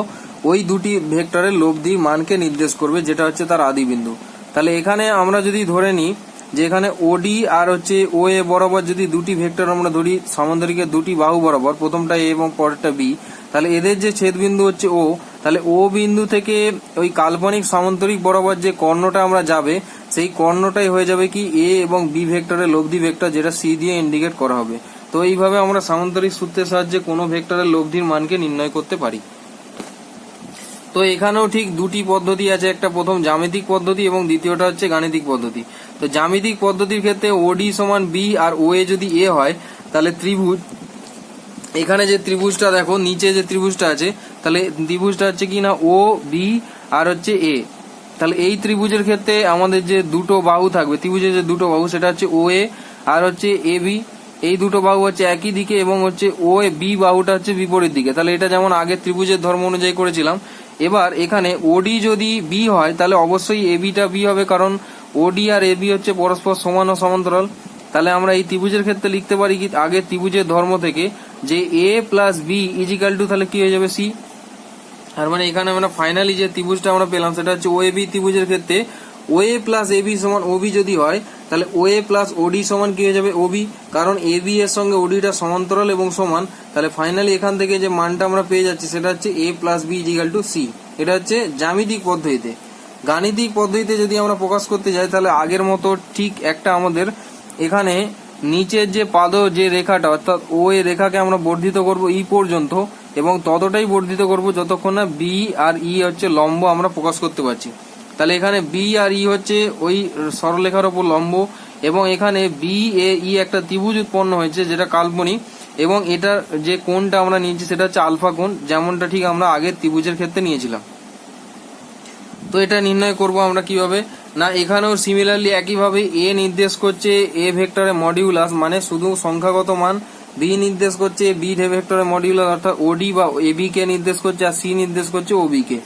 ওই দুটি ভেক্টরের লব্ধির মানকে নির্দেশ করবে, যেটা হচ্ছে তার আদি বিন্দু। তাহলে এখানে আমরা যদি ধরে নিই যে এখানে ওডি আর হচ্ছে ও এ বরাবর যদি দুটি ভেক্টর আমরা ধরি সামান্তরিকের দুটি বাহু বরাবর, প্রথমটা এ এবং পরেরটা বি, তাহলে এদের যে ছেদবিন্দু হচ্ছে ও, তাহলে ও বিন্দু থেকে ওই কাল্পনিক সামান্তরিক বরাবর যে কর্ণটা আমরা যাবে, সেই কর্ণটাই হয়ে যাবে কি এ এবং বি ভেক্টরের লব্ধি ভেক্টর, যেটা সি দিয়ে ইন্ডিকেট করা হবে। তো তো এইভাবে আমরা সামান্তরিক সূত্রের সাহায্যে কোনো ভেক্টরের লব্ধির মানকে নির্ণয় করতে পারি। তো এখানেও ঠিক দুটি পদ্ধতি আছে, একটা প্রথম জ্যামিতিক পদ্ধতি এবং দ্বিতীয়টা হচ্ছে গাণিতিক পদ্ধতি। তো জ্যামিতিক পদ্ধতির ক্ষেত্রে ওডি সমান বি আর ও এ যদি এ হয়, তাহলে ত্রিভুজ, এখানে যে ত্রিভুজটা দেখো নিচে যে ত্রিভুজটা আছে, তাহলে ত্রিভুজটা হচ্ছে কি না ও বি আর হচ্ছে এ। তাহলে এই ত্রিভুজের ক্ষেত্রে আমাদের যে দুটো বাহু থাকবে, ত্রিভুজের যে দুটো বাহু, সেটা হচ্ছে ও এ আর হচ্ছে এ বি। এই দুটো বাহু হচ্ছে একই দিকে এবং হচ্ছে ও এ বি বাহুটা হচ্ছে বিপরীত দিকে। তাহলে এটা যেমন আগে ত্রিভুজের ধর্ম অনুযায়ী করেছিলাম। এবার এখানে ওডি যদি বি হয় তাহলে অবশ্যই এ বিটা বি হবে, কারণ ওডি আর এ বি হচ্ছে পরস্পর সমান ও সমান্তরাল। তাহলে আমরা এই ত্রিভুজের ক্ষেত্রে লিখতে পারি কি আগে ত্রিভুজের ধর্ম থেকে যে এ প্লাস বি ইজিক্যাল টু তাহলে কি হয়ে যাবে সি। আর মানে এখানে আমরা ফাইনালি যে ত্রিভুজটা আমরা পেলাম সেটা হচ্ছে ও এ বি ত্রিভুজের ক্ষেত্রে ও এ প্লাস এ বি সমান ও বি যদি হয়, তাহলে ও এ প্লাস ওডি সমান কি হয়ে যাবে ও বি, কারণ এ বি এর সঙ্গে ওডিটা সমান্তরাল এবং সমান। তাহলে ফাইনালি এখান থেকে যে মানটা আমরা পেয়ে যাচ্ছি সেটা হচ্ছে A plus B is equal to C. এটা হচ্ছে জ্যামিতিক পদ্ধতিতে। গাণিতিক পদ্ধতিতে যদি আমরা প্রকাশ করতে যাই তাহলে আগের মতো ঠিক একটা আমাদের এখানে নিচের যে পাদ যে রেখাটা অর্থাৎ ও এ রেখাকে আমরা বর্ধিত করব ই পর্যন্ত এবং ততটাই বর্ধিত করব যতক্ষণ না বি আর ই হচ্ছে লম্ব আমরা প্রকাশ করতে পারছি। তাহলে এখানে বি আর ই হচ্ছে ওই সরলরেখার উপর লম্ব এবং এখানে বি এ ই একটা ত্রিভুজ উৎপন্ন হয়েছে যেটা কাল্পনিক এবং এটার যে কোণটা আমরা নিয়েছি সেটা হচ্ছে আলফা কোণ, যেমনটা ঠিক আমরা আগের ত্রিভুজের ক্ষেত্রে নিয়েছিলাম। তো এটা নির্ণয় করব আমরা কিভাবে না, এখানেও সিমিলারলি একইভাবে এ নির্দেশ করছে এ ভেক্টরের মডিউলাস মানে শুধু সংখ্যাগত মান, বি নির্দেশ করছে বি ভেক্টরের মডিউলাস অর্থাৎ ওডি বা এবি কে নির্দেশ করছে আর সি নির্দেশ করছে ওবি কে।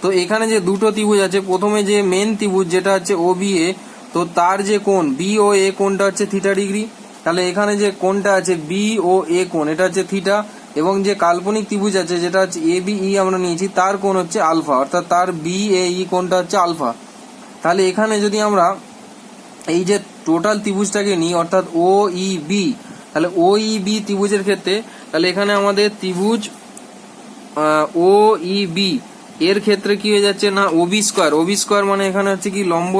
তো এখানে যে দুটো ত্রিভুজ আছে, প্রথমে যে মেন ত্রিভুজ যেটা হচ্ছে ও বি এ, তো তার যে কোণ বি ও এ কোণটা হচ্ছে থিটা ডিগ্রি। তাহলে এখানে যে কোণটা আছে বি ও এ কোণ এটা হচ্ছে থিটা এবং যে কাল্পনিক ত্রিভুজ আছে যেটা হচ্ছে এ বি ই আমরা নিয়েছি তার কোণ হচ্ছে আলফা, অর্থাৎ তার বি এ ই কোণটা হচ্ছে আলফা। তাহলে এখানে যদি আমরা এই যে টোটাল ত্রিভুজটাকে নিই অর্থাৎ ও ই বি, তাহলে ও ই বি ত্রিভুজের ক্ষেত্রে তাহলে এখানে আমাদের ত্রিভুজ ও ই বি এর ক্ষেত্রে কি হয়ে যাচ্ছে না ওবি স্কোয়ার, ওবি স্কোয়ার মানে এখানে হচ্ছে কি লম্ব,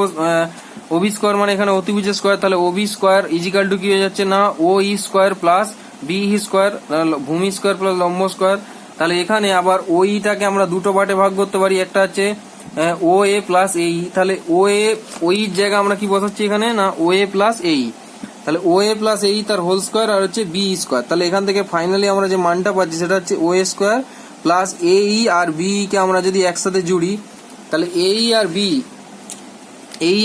ওবি স্কোয়ার মানে এখানে অতিভুজের স্কোয়ার, তাহলে ওবি স্কোয়ার ইজিক্যাল টু কি হয়ে যাচ্ছে না O E square plus B E square, ভূমি স্কোয়ার প্লাস লম্ব স্কোয়ার। তাহলে এখানে আবার ও ইটাকে আমরা দুটো পার্টে ভাগ করতে পারি, একটা হচ্ছে ও এ প্লাস এই, তাহলে ও এ ওই জায়গা আমরা কি বসাচ্ছি এখানে না ও এ প্লাস এই, তাহলে ও এ প্লাস এই তার হোল স্কোয়ার আর হচ্ছে বি স্কোয়ার। তাহলে এখান থেকে ফাইনালি আমরা যে মানটা পাচ্ছি সেটা হচ্ছে ও এ স্কোয়ার প্লাস এ ই আর বি কে আমরা যদি একসাথে জুড়ি তাহলে এই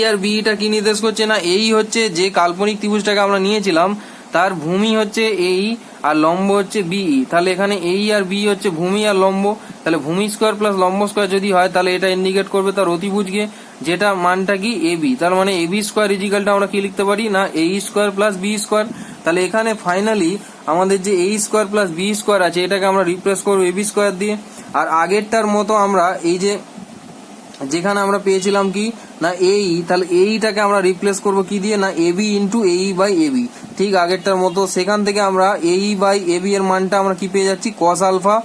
আর বিটা কি নির্দেশ করছে না এই হচ্ছে যে কাল্পনিক ত্রিভুজটাকে আমরা নিয়েছিলাম তার ভূমি হচ্ছে এই আর লম্ব হচ্ছে বিই। তাহলে এখানে এই আর বি হচ্ছে ভূমি আর লম্ব, তাহলে ভূমি স্কোয়ার প্লাস লম্ব স্কোয়ার যদি হয় তাহলে এটা ইন্ডিকেট করবে তার অতিভুজকে, যেটা মানটা কি এ বি। তার মানে এ বি স্কোয়ার ইজিক্যালটা আমরা কি লিখতে পারি না এ স্কোয়ার প্লাস বি স্কোয়ার। তাহলে এখানে ফাইনালি আমাদের যে এ স্কোয়ার প্লাস বি স্কোয়ার আছে এটাকে আমরা রিপ্লেস করবো এ বি স্কোয়ার দিয়ে। আর আগেরটার মতো আমরা এই যে যেখানে আমরা পেয়েছিলাম কি না এই, তাহলে এইটাকে আমরা রিপ্লেস করব কি দিয়ে না এ বি ইন্টু এই বাই এ বি, ঠিক আগেরটার মতো। সেখান থেকে আমরা এই বাই এ বি এর মানটা আমরা কি পেয়ে যাচ্ছি cos alpha,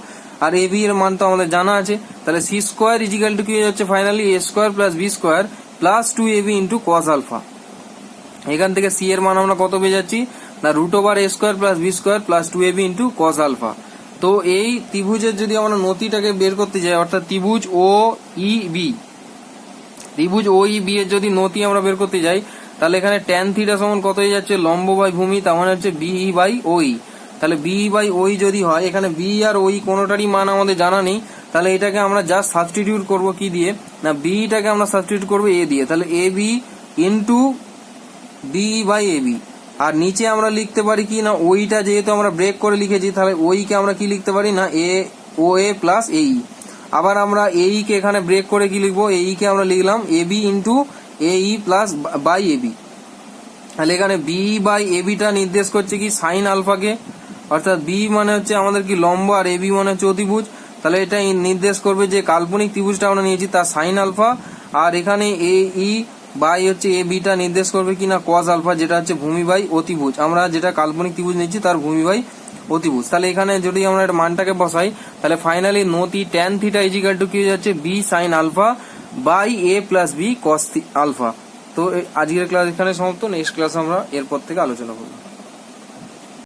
R A B এর মান তো আমাদের জানা আছে। তাহলে সি স্কোয়ার ইজিক্যাল টু কি হয়ে যাচ্ছে finally A square plus B square plus 2ab into cos alpha. এখান থেকে সি এর মান আমরা কত পেয়ে যাচ্ছি না root over A square plus B square plus 2ab into cos alpha. তো এই ত্রিভুজের যদি আমরা নতিটাকে বের করতে যাই অর্থাৎ ত্রিভুজ ও ই বি, ত্রিভুজ ও ই বি এর যদি নতি আমরা বের করতে যাই তাহলে এখানে ট্যান থিটা সমান কত হয়ে যাচ্ছে লম্ব বাই ভূমি, তার মানে হচ্ছে বিই বাই ওই। তাহলে বিই বাই ওই যদি হয়, এখানে বি আর ওই কোনোটারই মান আমাদের জানা নেই, তাহলে এটাকে আমরা জাস্ট সাবস্টিটিউট করব কি দিয়ে না বিটাকে আমরা সাবস্টিটিউট করবো এ দিয়ে, তাহলে A B into B by A B. আর নিচে আমরা লিখতে পারি কি না ওইটা যেহেতু আমরা ব্রেক করে লিখেছি তাহলে ওইকে আমরা কি লিখতে পারি না এ ও এ প্লাস এই। আবার আমরা এই কে এখানে ব্রেক করে কি লিখবো এই কে আমরা লিখলাম A B into A E plus by A B. তাহলে এখানে বি বাই এ বিটা নির্দেশ করছে কি সাইন আলফাকে, অর্থাৎ বি মানে হচ্ছে আমাদের কি লম্ব আর এ বি মানে হচ্ছে অতিভুজ। তাহলে এটা নির্দেশ করবে যে কাল্পনিক ত্রিভুজটা আমরা নিয়েছি তার সাইন আলফা, আর এখানে এ ই বাই হচ্ছে এ বিটা নির্দেশ করবে কি না কস আলফা, যেটা হচ্ছে ভূমি বাই অতিভুজ। আমরা যেটা কাল্পনিক ত্রিভুজ নিচ্ছি তার ভূমি বাই অতিভুজ। তাহলে এখানে যদি আমরা এটা মানটাকে বসাই তাহলে ফাইনালি নতি ট্যান থিটা ইজিক্যাল টু কি হয়ে যাচ্ছে B sine alpha by A plus B cos alpha. তো আজকের ক্লাস এখানে সমাপ্ত, নেক্সট ক্লাস আমরা এরপর থেকে আলোচনা করবো।